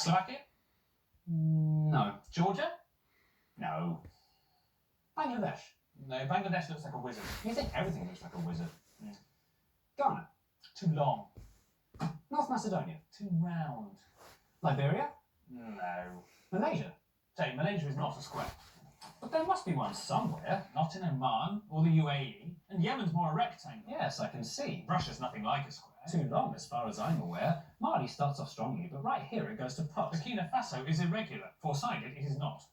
Slovakia? No. Georgia? No. Bangladesh? No, Bangladesh looks like a wizard. You think everything looks like a wizard? Yeah. Ghana? Too long. North Macedonia? Too round. Liberia? No. Malaysia? Say, Malaysia is not a square. But there must be one somewhere. Not in Oman or the UAE. And Yemen's more a rectangle. Yes, I can see. Russia's nothing like a square. Too long, as far as I'm aware. Mali starts off strongly, but right here it goes to pot. Burkina Faso is irregular. Four-sided, it is not.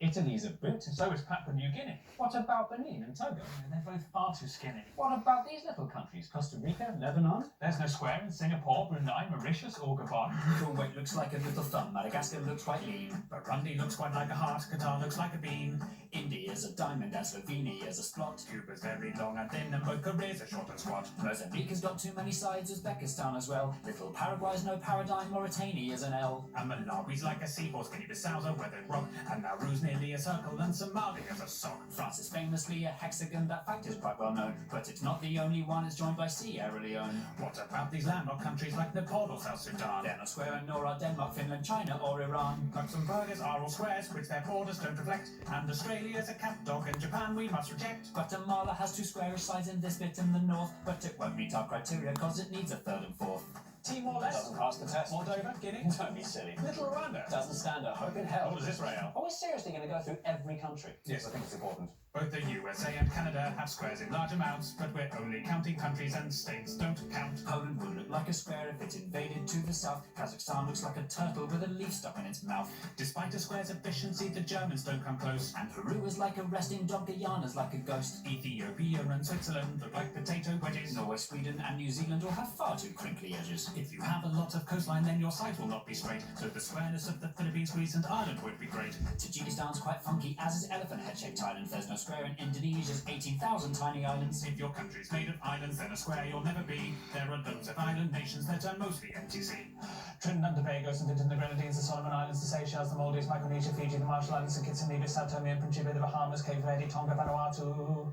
Italy's a boot. So is Papua New Guinea. What about Benin and Togo? They're both far too skinny. What about these little countries? Costa Rica, Lebanon? There's no square in Singapore, Brunei, Mauritius, or Gabon. Kuwait looks like a little thumb. Madagascar looks quite lean. Burundi looks quite like a heart. Qatar looks like a bean. India's a diamond and Slovenia's a splot. Cuba's very long and thin, and both Koreas are short and squat. Mozambique has got too many sides, Uzbekistan as well. Little Paraguay's no paradigm, Mauritania's an L. And Malawi's like a seahorse, Guinea-Bissau's a weathered rock, and Nauru's nearly a circle, and Somalia's a sock. France is famously a hexagon, that fact is quite well known. But it's not the only one, it's joined by Sierra Leone. What about these landlocked countries like Nepal or South Sudan? They're not square, nor are Denmark, Finland, China or Iran. Luxembourgers are all squares, which their borders don't reflect, and Australia's a cat dog, and Japan we must reject. Guatemala has two squarish sides in this bit in the north, but it won't meet our criteria cause it needs a third and fourth. Timor-Leste Doesn't pass the test. Moldova, Guinea, Don't be silly. Little Rwanda. Doesn't stand a hope in hell. What is Israel? Are we seriously going to go through every country? Yes, I think it's important. Both the USA and Canada have squares in large amounts, but we're only counting countries and states don't count. Poland would look like a square if it invaded to the south. Kazakhstan looks like a turtle with a leaf stuck in its mouth. Despite a square's efficiency, the Germans don't come close. And Peru is like a resting dog, Guyana's like a ghost. Ethiopia and Switzerland look like potato wedges. Norway, Sweden and New Zealand all have far too crinkly edges. If you have a lot of coastline, then your sides will not be straight, so the squareness of the Philippines, Greece and Ireland would be great. Tajikistan's quite funky, as is elephant head-shaped Thailand. There's no square in Indonesia's 18,000 tiny islands. If your country's made of islands, then a square you'll never be. There are loads of island nations that are mostly MTC. Trinidad and Tobago, St. Vincent and the Grenadines, the Solomon Islands, the Seychelles, the Maldives, Micronesia, Fiji, the Marshall Islands, St. Kitts and Nevis, Sao Tome and Principe, the Bahamas, Cape Verde, Tonga, Vanuatu.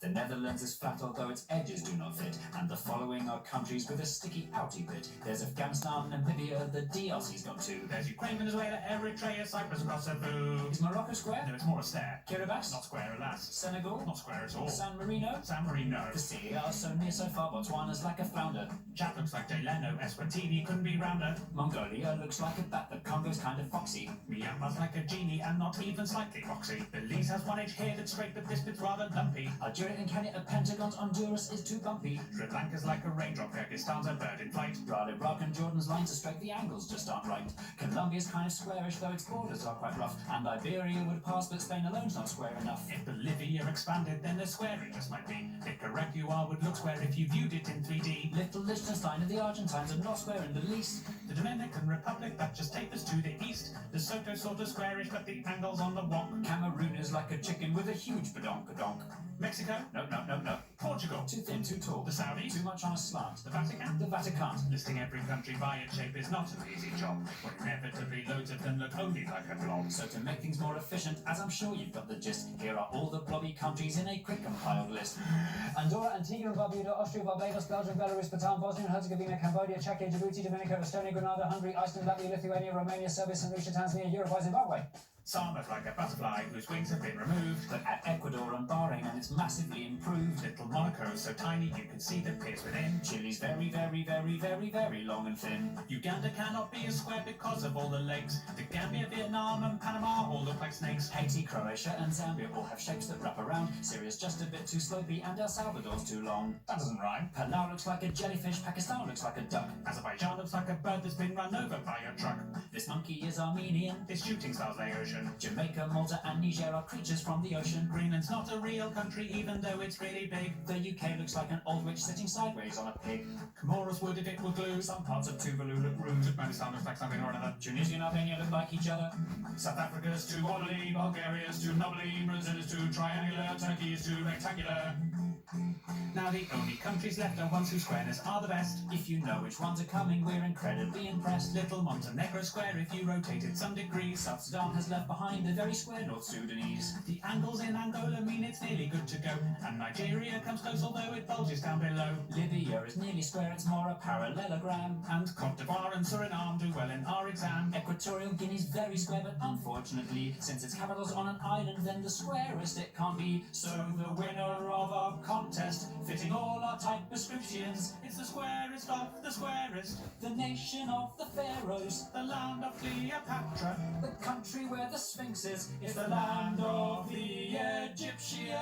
The Netherlands is flat, although its edges do not fit. And the following are countries with a sticky outy bit. There's Afghanistan, Namibia, the DRC's got two. There's Ukraine, Venezuela, Eritrea, Cyprus, and Kosovo. Is Morocco square? No, it's more a stare. Kiribati? Not square, alas. Senegal? Not square at all. San Marino? San Marino. The sea are so near, so far. Botswana's like a flounder. Chad looks like Jay Leno. Eswatini couldn't be rounder. Mongolia looks like a bat. The Congo's kind of foxy. Myanmar's like a genie and not even slightly foxy. Belize has one edge here that's straight, but this bit's rather lumpy. Algeria and Kenya are Pentagon's. Honduras is too bumpy. Sri Lanka's like a raindrop. Kyrgyzstan's a bird in flight. While Iraq and Jordan's lines are straight, the angles just aren't right. Colombia's kind of squarish, though its borders are quite rough. And Liberia would pass, but Spain alone's not square enough. If Bolivia expanded, then a square it just might be. Nicaragua would look square if you viewed it in 3D. Little Liechtenstein and the Argentines are not square in the least. The Dominican Republic, that just tapers to the east. Lesotho sort of squarish, but the angle's on the wonk. Cameroon is like a chicken with a huge badonk-a-donk. Mexico? No. Portugal? Too thin, too tall. The Saudis? Too much on a slant. The Vatican? The Vatican. Listing every country by its shape is not an easy job, when inevitably loads of them look only like a blob. So to make things more efficient, as I'm sure you've got the gist, here are all the blobby countries in a quick compiled list. Andorra, Antigua and Barbuda, Austria, Barbados, Belgium, Belarus, Bhutan, Bosnia and Herzegovina, Cambodia, Czechia, Djibouti, Dominica, Estonia, Grenada, Hungary, Iceland, Latvia, Lithuania, Romania, Serbia, St. Lucia, Tanzania, Uruguay, Zimbabwe. Some look like a butterfly whose wings have been removed. But at Ecuador and Bahrain, and it's massively improved. Little Monaco is so tiny you can see the piers within. Chile's very, very, very, very, very long and thin. Uganda cannot be a square because of all the legs. The Gambia, Vietnam and Panama all look like snakes. Haiti, Croatia and Zambia all have shapes that wrap around. Syria's just a bit too slopey and El Salvador's too long. That doesn't rhyme. Palau looks like a jellyfish, Pakistan looks like a duck. Azerbaijan looks like a bird that's been run over by a truck. This monkey is Armenian. This shooting star's Laotian. Jamaica, Malta and Niger are creatures from the ocean. Greenland's not a real country even though it's really big. The UK looks like an old witch sitting sideways on a pig. Comoros would if it were glue. Some parts of Tuvalu look rude. Turkmenistan looks like something or another. Tunisia and Albania look like each other. South Africa's too wobbly, Bulgaria's too knobbly, Brazil is too triangular, Turkey is too rectangular. Now the only countries left are ones whose squareness are the best. If you know which ones are coming, we're incredibly impressed. Little Montenegro square if you rotate it some degrees. South Sudan has left behind the very square North Sudanese. The angles in Angola mean it's nearly good to go. And Nigeria comes close although it bulges down below. Libya is nearly really square, it's more a parallelogram. And Cote d'Ivoire and Suriname do well in our exam. Equatorial Guinea's very square, but unfortunately, since its capital's on an island, then the squarest it can't be. So the winner of our contest, fitting all our type prescriptions, it's the squarest of the squarest, The nation of the pharaohs, the land of Cleopatra, the country where the Sphinx is, it's the land of the Egyptians.